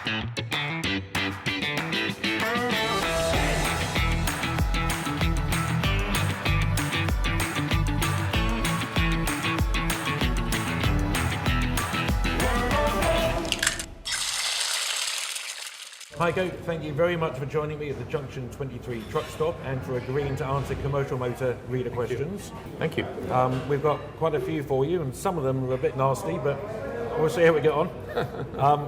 Heiko, thank you very much for joining me at the Junction 23 truck stop and for agreeing to answer commercial motor reader questions. Thank you. We've got quite a few for you, and some of them are a bit nasty, but we'll see how we get on.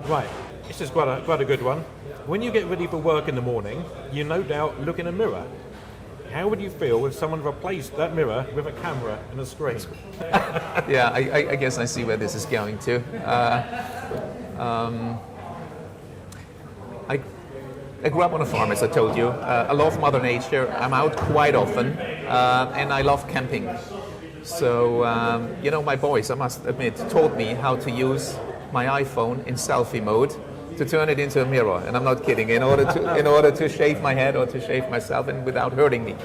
Right, this is quite a good one. When you get ready for work in the morning, you no doubt look in a mirror. How would you feel if someone replaced that mirror with a camera and a screen? Yeah, I guess I see where this is going to. I grew up on a farm, as I told you. I love Mother Nature. I'm out quite often, and I love camping. So, my boys, I must admit, taught me how to use my iPhone in selfie mode to turn it into a mirror. And I'm not kidding. In order to shave my head or to shave myself, and without hurting me.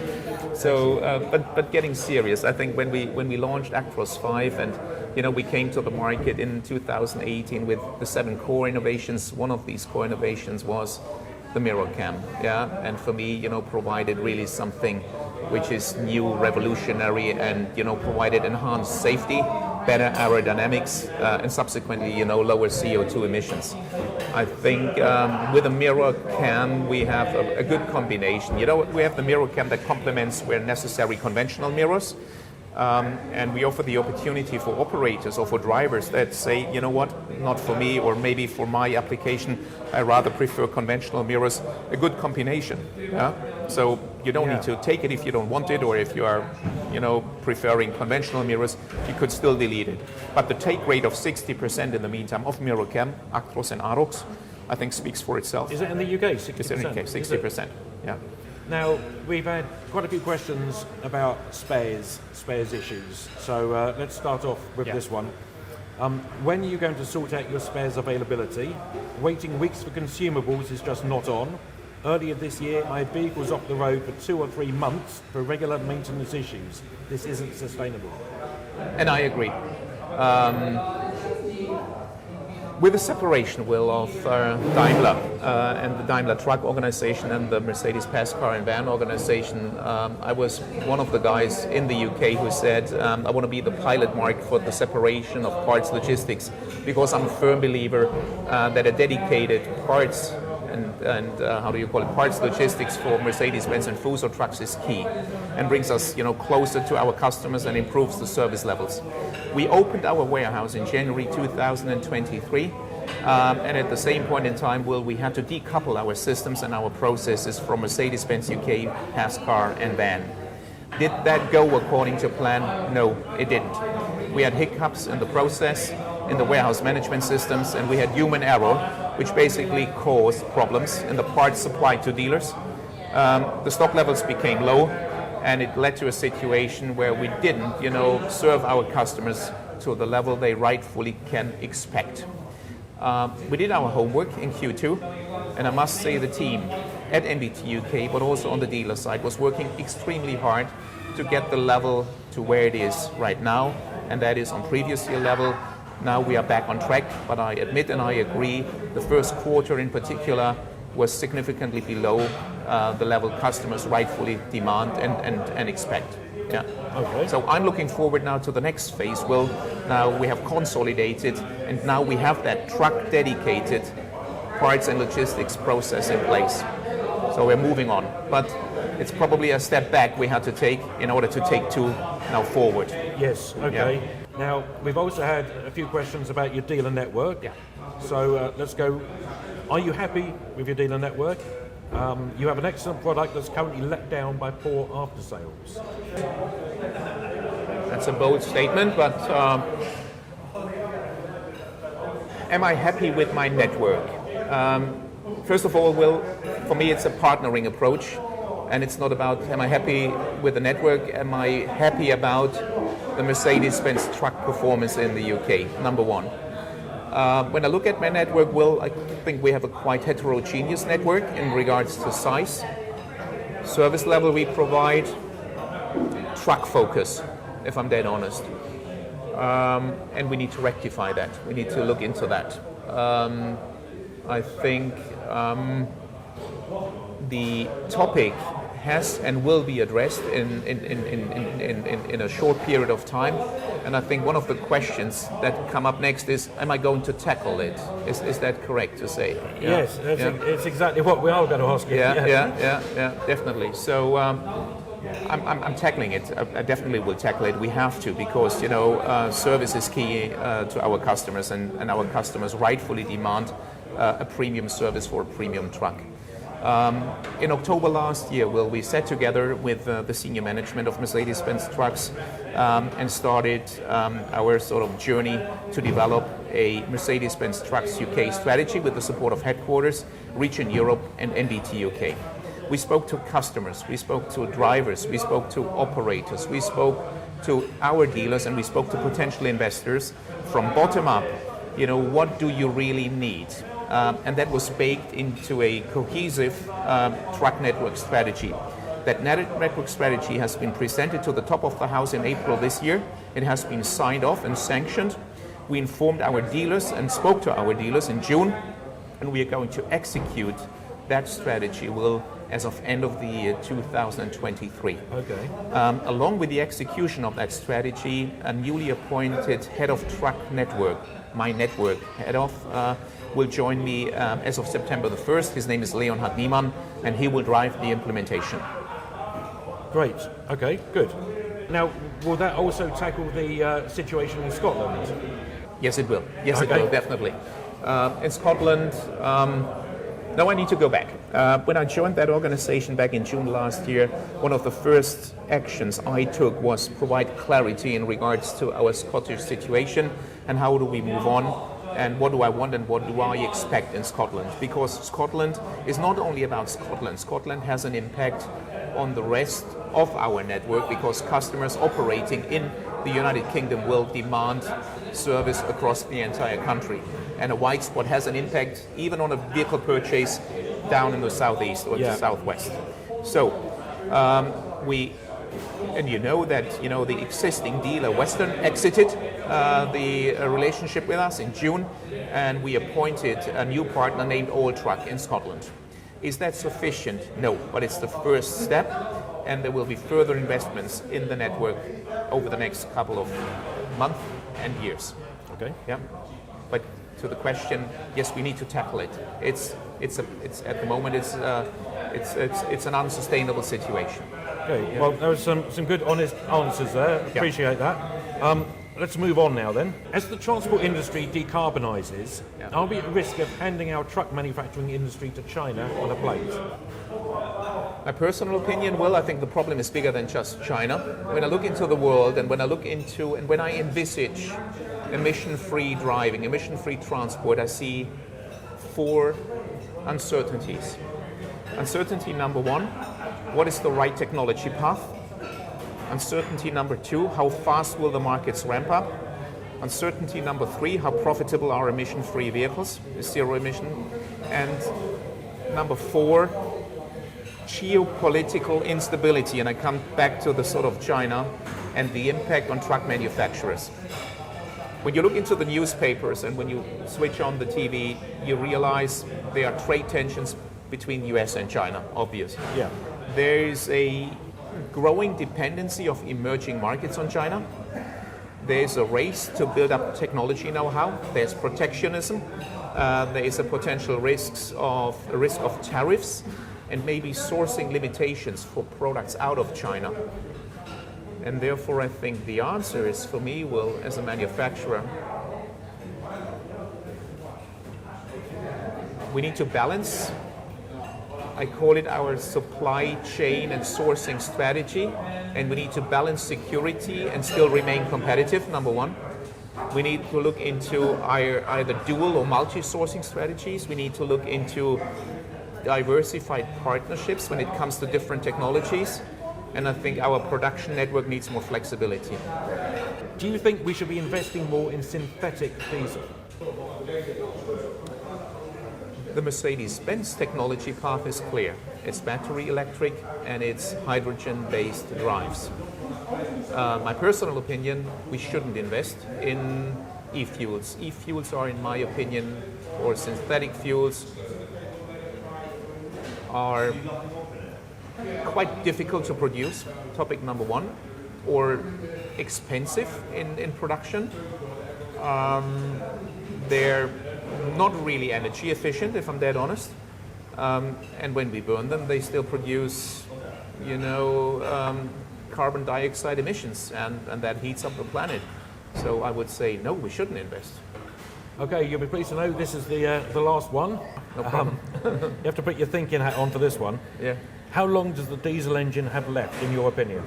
So, but getting serious, I think when we launched Actros 5 and we came to the market in 2018 with the 7 core innovations. One of these core innovations was the mirror cam, and for me, provided really something which is new, revolutionary, and provided enhanced safety, better aerodynamics, and subsequently, lower CO2 emissions. I think with a mirror cam, we have a good combination. We have the mirror cam that complements where necessary conventional mirrors. And we offer the opportunity for operators or for drivers that say, not for me, or maybe for my application, I rather prefer conventional mirrors, a good combination. Yeah? So you don't need to take it if you don't want it, or if you are, preferring conventional mirrors, you could still delete it. But the take rate of 60% in the meantime of mirror cam, Actros and Arox, I think speaks for itself. Is it in the UK, 60%? It's in the UK, 60%, yeah. Now, we've had quite a few questions about spares issues. So let's start off with this one. When are you going to sort out your spares availability? Waiting weeks for consumables is just not on. Earlier this year, my vehicle was off the road for 2 or 3 months for regular maintenance issues. This isn't sustainable. And I agree. With the separation will of Daimler and the Daimler Truck organization and the Mercedes Pass Car and Van organization, I was one of the guys in the UK who said, I want to be the pilot mark for the separation of parts logistics, because I'm a firm believer that a dedicated parts and parts logistics for Mercedes-Benz and Fuso trucks is key, and brings us closer to our customers and improves the service levels. We opened our warehouse in January 2023, and at the same point in time, we had to decouple our systems and our processes from Mercedes-Benz UK, Pass Car and Van. Did that go according to plan? No, it didn't. We had hiccups in the process, in the warehouse management systems, and we had human error, which basically caused problems in the parts supplied to dealers. The stock levels became low, and it led to a situation where we didn't, serve our customers to the level they rightfully can expect. We did our homework in Q2, and I must say the team at NBT UK, but also on the dealer side, was working extremely hard to get the level to where it is right now, and that is on previous year level. Now we are back on track, but I admit and I agree, the first quarter in particular was significantly below the level customers rightfully demand and expect. Yeah. Okay. So I'm looking forward now to the next phase. Well, now we have consolidated, and now we have that truck-dedicated parts and logistics process in place. So we're moving on, but it's probably a step back we had to take in order to take 2 now forward. Yes. Okay. Yeah. Now, we've also had a few questions about your dealer network. Yeah. So let's go. Are you happy with your dealer network? You have an excellent product that's currently let down by poor after sales. That's a bold statement, but am I happy with my network? First of all, for me it's a partnering approach, and it's not about am I happy with the network, am I happy about the Mercedes-Benz truck performance in the UK, number one. When I look at my network, I think we have a quite heterogeneous network in regards to size, service level we provide, truck focus, if I'm dead honest. And we need to rectify that. We need to look into that. I think the topic has and will be addressed in a short period of time. And I think one of the questions that come up next is, am I going to tackle it? Is that correct to say? Yes, it's exactly what we are going to ask you. Yeah, definitely. So I'm tackling it. I definitely will tackle it. We have to, because service is key to our customers, and our customers rightfully demand a premium service for a premium truck. In October last year, we sat together with the senior management of Mercedes-Benz Trucks and started our sort of journey to develop a Mercedes-Benz Trucks UK strategy with the support of headquarters, Region Europe and NBT UK. We spoke to customers, we spoke to drivers, we spoke to operators, we spoke to our dealers, and we spoke to potential investors from bottom up. What do you really need? And that was baked into a cohesive truck network strategy. That network strategy has been presented to the top of the house in April this year. It has been signed off and sanctioned. We informed our dealers and spoke to our dealers in June, and we are going to execute that strategy as of end of the year 2023. Okay. Along with the execution of that strategy, a newly appointed head of truck network, my network head of, will join me as of September the 1st. His name is Leonhard Niemann, and he will drive the implementation. Great. Okay, good. Now, will that also tackle the situation in Scotland? Yes, it will. Yes, Okay. it will, definitely. In Scotland, no, I need to go back. When I joined that organization back in June last year, one of the first actions I took was provide clarity in regards to our Scottish situation and how do we move on, and what do I want and what do I expect in Scotland. Because Scotland is not only about Scotland. Scotland has an impact on the rest of our network, because customers operating in the United Kingdom will demand service across the entire country. And a white spot has an impact even on a vehicle purchase down in the southeast or the southwest. So the existing dealer Western exited the relationship with us in June, and we appointed a new partner named All Truck in Scotland. Is that sufficient? No, but it's the first step, and there will be further investments in the network over the next couple of months and years. Okay. Yeah, but to the question, yes, we need to tackle it. It's at the moment it's an unsustainable situation. Okay. Well, there was some good, honest answers there. Appreciate that. Let's move on now then. As the transport industry decarbonises, are we at risk of handing our truck manufacturing industry to China on a plate? My personal opinion, well, I think the problem is bigger than just China. When I look into the world and when I envisage emission-free driving, emission-free transport, I see 4 uncertainties. Uncertainty number 1, what is the right technology path? Uncertainty number 2, how fast will the markets ramp up? Uncertainty number 3, how profitable are emission-free vehicles, zero emission? And number 4, geopolitical instability. And I come back to the sort of China and the impact on truck manufacturers. When you look into the newspapers and when you switch on the TV, you realize there are trade tensions between the US and China, obviously. Yeah. There is a growing dependency of emerging markets on China. There's a race to build up technology know-how. There's protectionism. There is a potential risk of tariffs and maybe sourcing limitations for products out of China. And therefore, I think the answer is, for me, well, as a manufacturer, we need to balance. I call it our supply chain and sourcing strategy, and we need to balance security and still remain competitive, number 1. We need to look into either dual or multi-sourcing strategies. We need to look into diversified partnerships when it comes to different technologies, and I think our production network needs more flexibility. Do you think we should be investing more in synthetic diesel? The Mercedes-Benz technology path is clear. It's battery electric and it's hydrogen-based drives. My personal opinion, we shouldn't invest in e-fuels. E-fuels are, in my opinion, or synthetic fuels are quite difficult to produce, topic number one, or expensive in production. They're not really energy efficient, if I'm dead honest. And when we burn them, they still produce, carbon dioxide emissions, and that heats up the planet. So I would say, no, we shouldn't invest. Okay, you'll be pleased to know this is the last one. No problem. You have to put your thinking hat on for this one. Yeah. How long does the diesel engine have left, in your opinion?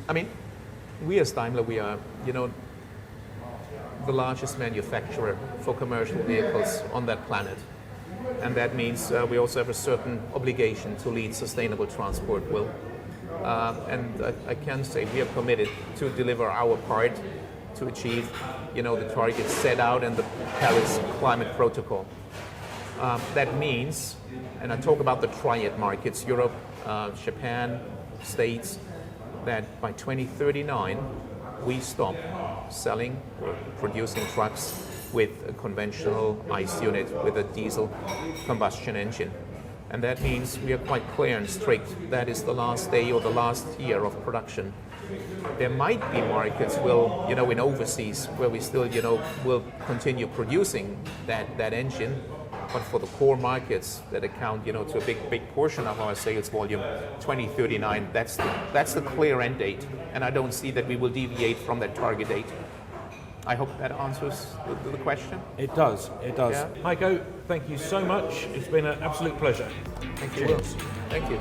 I mean, we as Daimler, we are, the largest manufacturer for commercial vehicles on that planet. And that means we also have a certain obligation to lead sustainable transport, and I can say we are committed to deliver our part to achieve, the targets set out in the Paris Climate Protocol. That means, and I talk about the triad markets, Europe, Japan, States, that by 2039 we stop selling or producing trucks with a conventional ICE unit with a diesel combustion engine. And that means we are quite clear and strict. That is the last day or the last year of production. There might be markets in overseas where we still, will continue producing that engine. But for the core markets that account, to a big portion of our sales volume, 2039, that's the clear end date. And I don't see that we will deviate from that target date. I hope that answers the question. It does. Yeah. Heiko, thank you so much. It's been an absolute pleasure. Thank you. Cheers. Thank you.